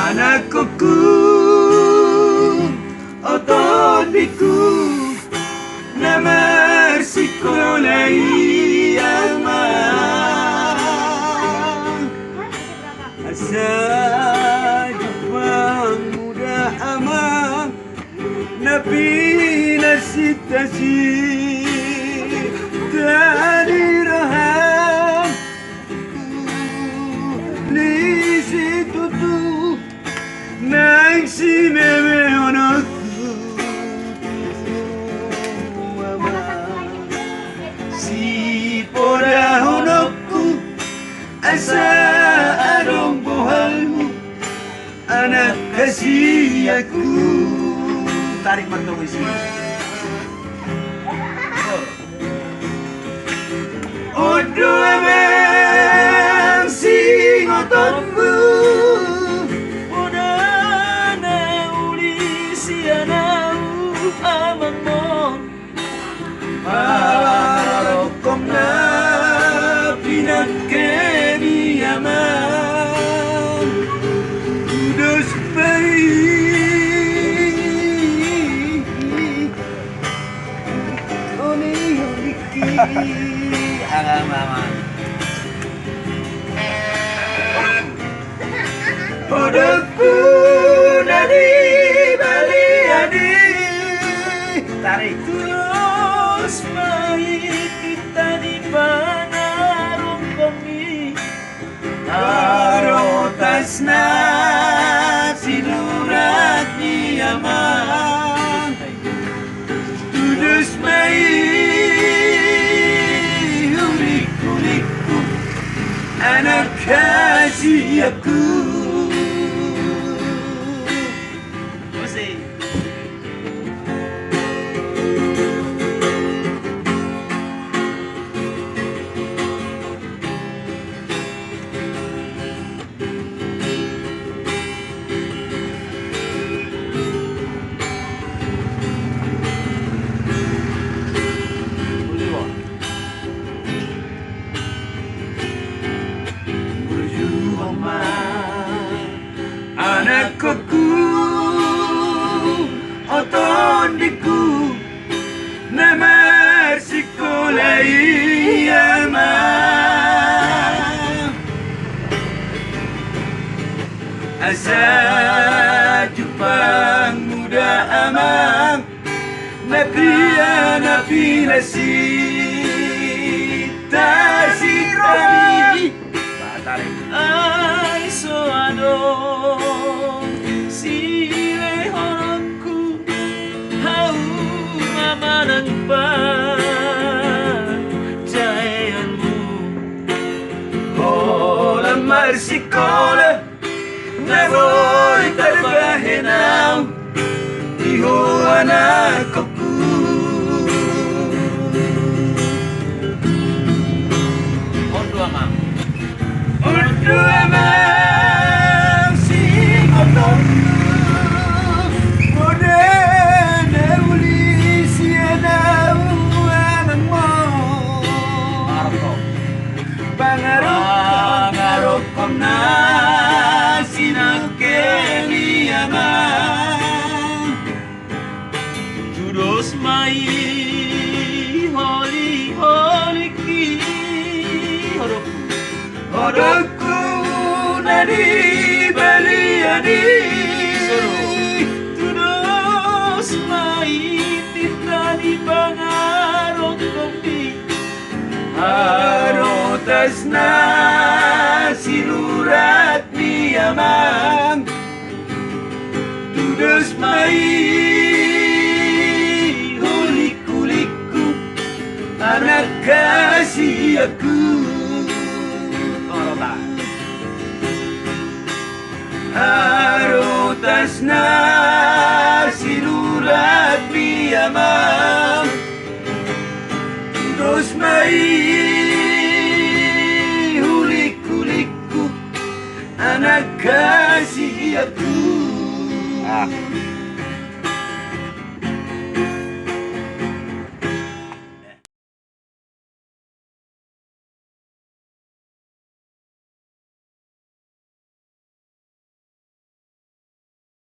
anakku otodiku nama sekolah ama asa Jepang muda ama nabi nasitasi tadi raham li situ tu nang si meme anakku ama si poda anakku asa adong buhalmu anak kasih aku tarik mantau isi odo emang sing otonmu Odana uli sianau amang mo marokom na pinagkemi aman kudos baik oni honiki mama Odaku dari Bali adi tarik terus baik kita di panarong kami Arotasna sinurat ni amang tudus mai hulik-hulikku anak kasih aku anakku otodiku nama sekolah ama asa Jepang muda amang nabi nasi tasirabi tarik ay soadong sile honokku hau mamanang pajayanmu lamar sekolah naroy terbahenau iho anakku ondo amang ondo amang sing otonmu modene uli sianau amangmo pangarokom na sinangkeli amang Judos mai holi ki horokku Odaku nadi Bali adi Judos mai tita di pangarong kopi Arotasna sinurat ni amang tudus mai hulik-hulikku anak kasih aku Arotasna sinurat ni amang tudus mai hulik-hulikku anak kasih aku